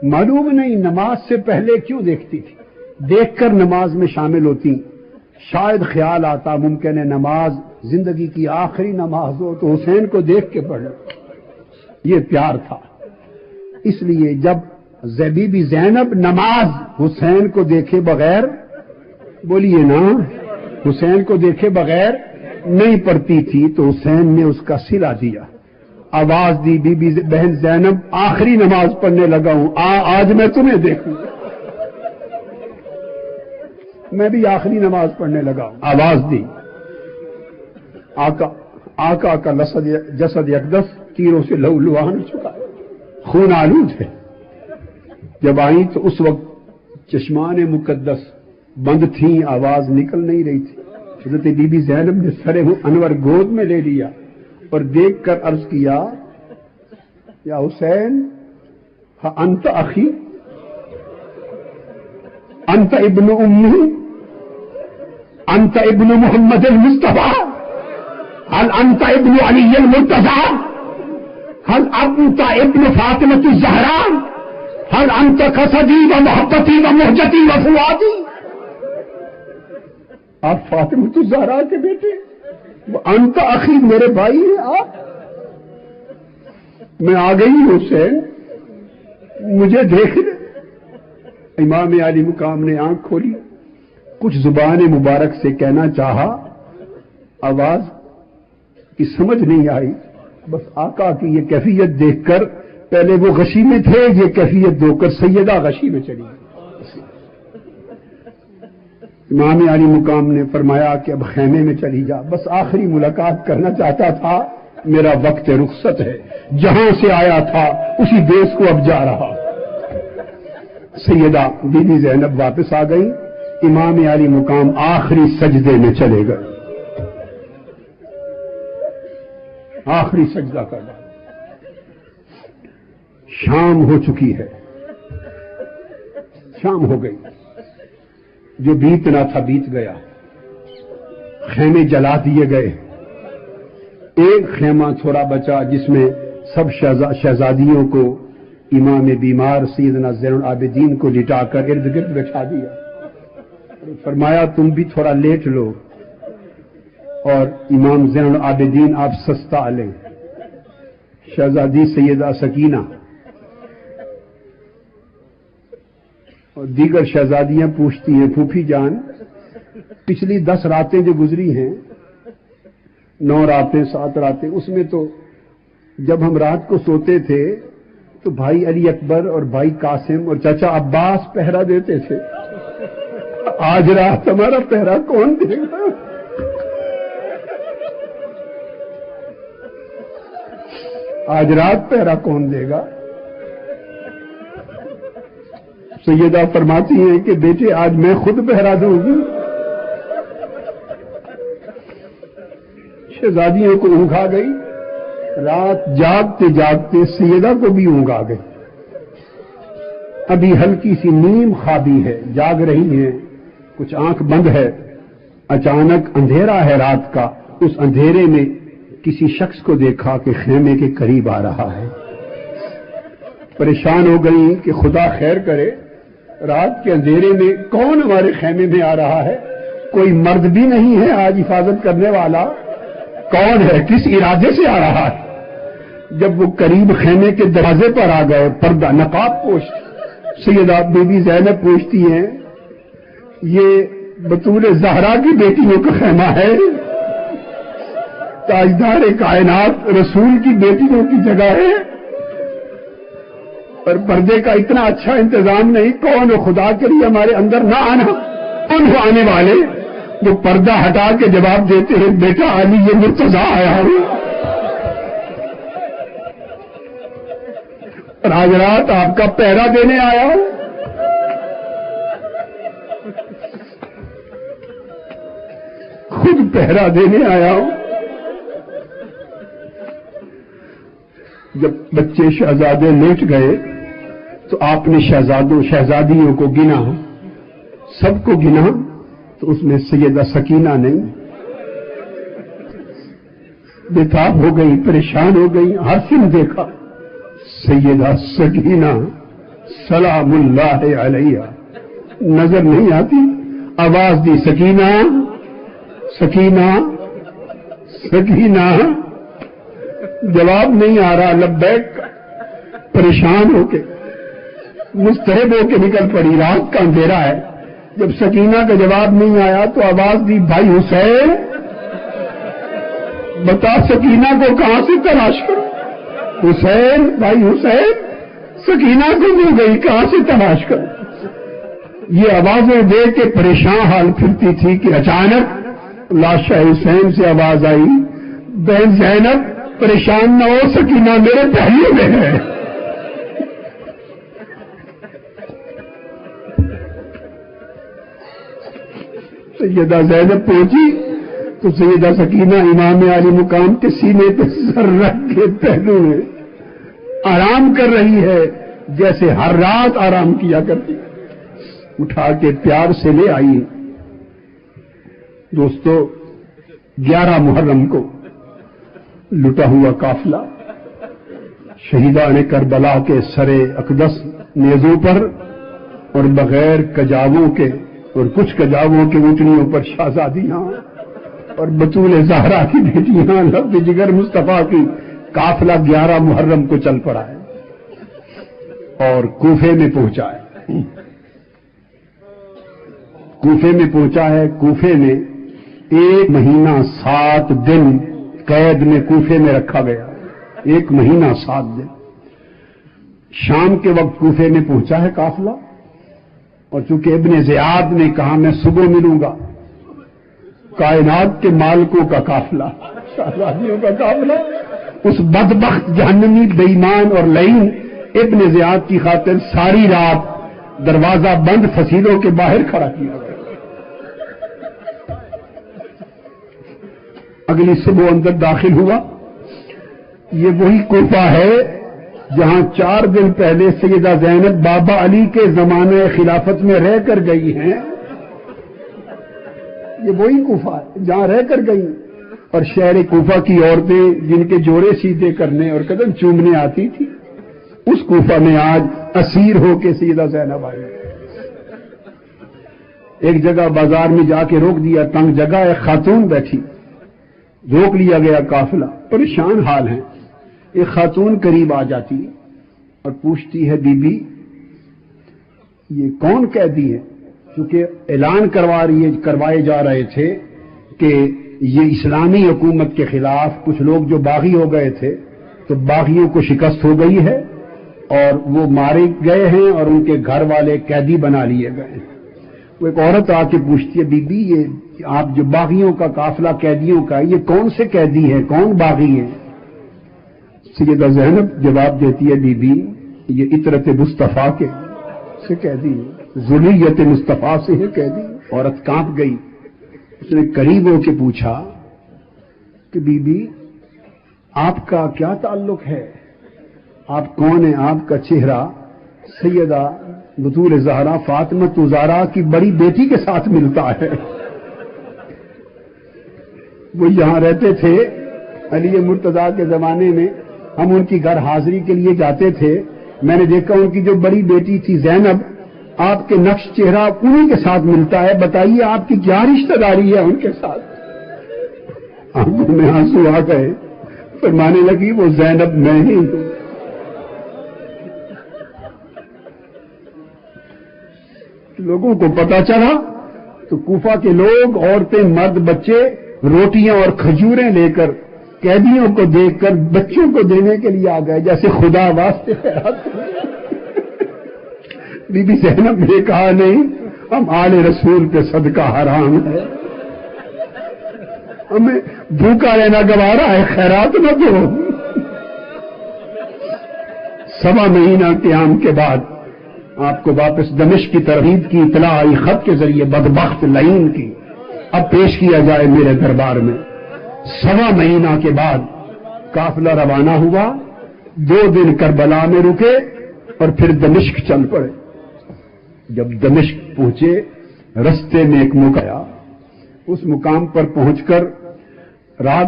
معلوم نہیں نماز سے پہلے کیوں دیکھتی تھی، دیکھ کر نماز میں شامل ہوتی. شاید خیال آتا ممکن ہے نماز زندگی کی آخری نماز ہو تو حسین کو دیکھ کے پڑھ لو. یہ پیار تھا. اس لیے جب بی بی زینب نماز حسین کو دیکھے بغیر، بولیے نا، حسین کو دیکھے بغیر نہیں پڑھتی تھی تو حسین نے اس کا صلہ دیا، آواز دی بی بی بہن زینب آخری نماز پڑھنے لگا ہوں، آج میں تمہیں دیکھوں. میں بھی آخری نماز پڑھنے لگا ہوں. آواز دی. آقا کا جسد یکدس تیروں سے لہو لہان ہو چکا، خون آلود ہے. جب آئی تو اس وقت چشمان مقدس بند تھیں، آواز نکل نہیں رہی تھی. حضرت بی بی زینب نے سر انور گود میں لے لیا اور دیکھ کر عرض کیا، یا حسین انت اخی، انت ابن امی، انت ابن محمد المصطفى، هل انت ابن علی المرتضى، هل انت ابن فاطمة الزہراء، هل انت قصدی و محبتی و مہجتی و فؤادی. آپ فاطمۃ الزہراء کے بیٹے، انت اخی میرے بھائی ہیں آپ. میں آ گئی حسین، مجھے دیکھ لے. امام علی مقام نے آنکھ کھولی، کچھ زبان مبارک سے کہنا چاہا، آواز کی سمجھ نہیں آئی. بس آقا کی یہ کیفیت دیکھ کر، پہلے وہ غشی میں تھے، یہ کیفیت دو کر سیدہ غشی میں چلی. امام علی مقام نے فرمایا کہ اب خیمے میں چلی جا، بس آخری ملاقات کرنا چاہتا تھا، میرا وقت رخصت ہے، جہاں سے آیا تھا اسی دیس کو اب جا رہا. سیدہ بی بی زینب واپس آ گئی. امام علی مقام آخری سجدے میں چلے گئے، آخری سجدہ کرنا. شام ہو چکی ہے، شام ہو گئی. جو بیتنا تھا بیت گیا، خیمے جلا دیے گئے. ایک خیمہ تھوڑا بچا جس میں سب شہزادیوں کو امام بیمار سیدنا زین العابدین کو لٹا کر ارد گرد بٹھا دیا. فرمایا تم بھی تھوڑا لیٹ لو اور امام زین العابدین آپ سستا لیں. شہزادی سیدہ سکینہ اور دیگر شہزادیاں پوچھتی ہیں، پھوپھی جان پچھلی 10 راتیں جو گزری ہیں، 9 راتیں 7 راتیں، اس میں تو جب ہم رات کو سوتے تھے تو بھائی علی اکبر اور بھائی قاسم اور چچا عباس پہرا دیتے تھے. آج رات ہمارا پہرا کون دے گا؟ آج رات پہرا کون دے گا؟ سیدہ فرماتی ہیں کہ بیٹے آج میں خود پہرا دوں گی. شہزادیوں کو اونگ آ گئی. رات جاگتے جاگتے سیدہ کو بھی اونگ آ گئی. ابھی ہلکی سی نیم خوابی ہے، جاگ رہی ہیں، کچھ آنکھ بند ہے. اچانک اندھیرا ہے رات کا. اس اندھیرے میں کسی شخص کو دیکھا کہ خیمے کے قریب آ رہا ہے. پریشان ہو گئی کہ خدا خیر کرے، رات کے اندھیرے میں کون ہمارے خیمے میں آ رہا ہے؟ کوئی مرد بھی نہیں ہے آج حفاظت کرنے والا، کون ہے؟ کس ارادے سے آ رہا ہے؟ جب وہ قریب خیمے کے دروازے پر آ گئے، پردہ نقاب پوش سیدہ بی بی زینب پوچھتی ہیں، یہ بطول زہرا کی بیٹیوں کا خیمہ ہے؟ تاجدار کائنات رسول کی بیٹیوں کی جگہ ہے؟ پر پردے کا اتنا اچھا انتظام نہیں. کون خدا کے لیے ہمارے اندر نہ آنا؟ کون ہو آنے والے جو پردہ ہٹا کے جواب دیتے ہیں، بیٹا علی یہ مرتضی آیا ہوں اور آج رات آپ کا پہرا دینے آیا ہوں. خود پہرا دینے آیا ہوں. جب بچے شہزادے لیٹ گئے تو آپ نے شہزادیوں کو گنا، سب کو گنا، تو اس میں سیدہ سکینہ نہیں. بےتاب ہو گئی، پریشان ہو گئی. حسن دیکھا سیدہ سکینہ سلام اللہ علیہ نظر نہیں آتی؟ آواز دی سکینہ سکینہ سکینہ، جواب نہیں آ رہا، لبیک، پریشان ہو کے مستحب ہو کے نکل پڑی، رات کا اندھیرا ہے، جب سکینہ کا جواب نہیں آیا تو آواز دی بھائی حسین، بتا سکینہ کو کہاں سے تلاش کرو؟ حسین، بھائی حسین، سکینہ کو مل گئی، کہاں سے تلاش کرو؟ یہ آوازیں دے کے پریشان حال پھرتی تھی کہ اچانک لاشا حسین سے آواز آئی، بہن زینب پریشان نہ ہو، سکینہ میرے پہلو میں ہے۔ سیدہ زینب پہنچی تو سیدہ سکینہ امام علی مقام کے سینے پہ سر رکھ کے پہلو میں آرام کر رہی ہے، جیسے ہر رات آرام کیا کرتی، اٹھا کے پیار سے لے آئی۔ دوستو، 11 محرم کو لٹا ہوا قافلہ شہیدان کربلا کے سرے اقدس نیزوں پر اور بغیر کجاووں کے اور کچھ کجاووں کے اونٹنیوں پر شہزادیاں اور بطول زہرا کی بیٹیاں، لب جگر مصطفیٰ کی قافلہ 11 محرم کو چل پڑا ہے اور کوفے میں پہنچا ہے۔ کوفے میں پہنچا ہے۔ کوفے میں 1 مہینہ 7 دن قید میں کوفے میں رکھا گیا، 1 مہینہ 7 دن۔ شام کے وقت کوفے میں پہنچا ہے قافلہ، اور چونکہ ابن زیاد نے کہا میں صبح ملوں گا، کائنات کے مالکوں کا قافلہ، شہزادیوں کا قافلہ، اس بدبخت جہنمی بے ایمان اور لعین ابن زیاد کی خاطر ساری رات دروازہ بند فصیلوں کے باہر کھڑا کیا گیا۔ اگلی صبح اندر داخل ہوا۔ یہ وہی کوفہ ہے جہاں 4 دن پہلے سیدہ زینب بابا علی کے زمانے خلافت میں رہ کر گئی ہیں۔ یہ وہی کوفہ ہے جہاں رہ کر گئی، اور شہر کوفہ کی عورتیں جن کے جوڑے سیدھے کرنے اور قدم چومنے آتی تھی، اس کوفہ میں آج اسیر ہو کے سیدہ زینب آئی۔ ایک جگہ بازار میں جا کے روک دیا، تنگ جگہ، ایک خاتون بیٹھی، روک لیا گیا قافلہ، پریشان حال ہیں۔ ایک خاتون قریب آ جاتی اور پوچھتی ہے، بی بی یہ کون قیدی ہے؟ کیونکہ اعلان کروائے جا رہے تھے کہ یہ اسلامی حکومت کے خلاف کچھ لوگ جو باغی ہو گئے تھے تو باغیوں کو شکست ہو گئی ہے اور وہ مارے گئے ہیں اور ان کے گھر والے قیدی بنا لیے گئے ہیں۔ وہ ایک عورت آ کے پوچھتی ہے، بی بی یہ آپ جو باغیوں کا قافلہ قیدیوں کا، یہ کون سے قیدی ہے، کون باغی ہے؟ سیدہ زینب جواب دیتی ہے، بی بی یہ عطرت مصطفیٰ کے سے قیدی ہے، ذریت مصطفیٰ سے ہے قیدی۔ عورت کانپ گئی، اس نے قریب ہو کے پوچھا کہ بی بی آپ کا کیا تعلق ہے، آپ کون ہیں؟ آپ کا چہرہ سیدہ بطول زہرا فاطمہ زہرا کی بڑی بیٹی کے ساتھ ملتا ہے، وہ یہاں رہتے تھے علی مرتضیٰ کے زمانے میں، ہم ان کی گھر حاضری کے لیے جاتے تھے، میں نے دیکھا ان کی جو بڑی بیٹی تھی زینب، آپ کے نقش چہرہ انہی کے ساتھ ملتا ہے، بتائیے آپ کی کیا رشتہ داری ہے ان کے ساتھ؟ آنکھوں میں آنسو آ گئے، فرمانے لگی وہ زینب میں ہی ہوں۔ لوگوں کو پتا چلا تو کوفہ کے لوگ، عورتیں، مرد، بچے روٹیاں اور کھجوریں لے کر قیدیوں کو دیکھ کر بچوں کو دینے کے لیے آ گئے، جیسے خدا واسطے خیرات۔ بی بی زینب نے کہا نہیں، ہم آل رسول پہ صدقہ حرام ہے، ہمیں بھوکا رہنا گوارا ہے، خیرات نہ دو۔ 1.25 مہینہ قیام کے بعد آپ کو واپس دمشق کی ترغیب کی اطلاع آئی، خط کے ذریعے، بدبخت لعین کی، اب پیش کیا جائے میرے دربار میں۔ 1.25 مہینہ کے بعد قافلہ روانہ ہوا، 2 دن کربلا میں رکے اور پھر دمشق چل پڑے۔ جب دمشق پہنچے، رستے میں ایک مقام آیا، اس مقام پر پہنچ کر رات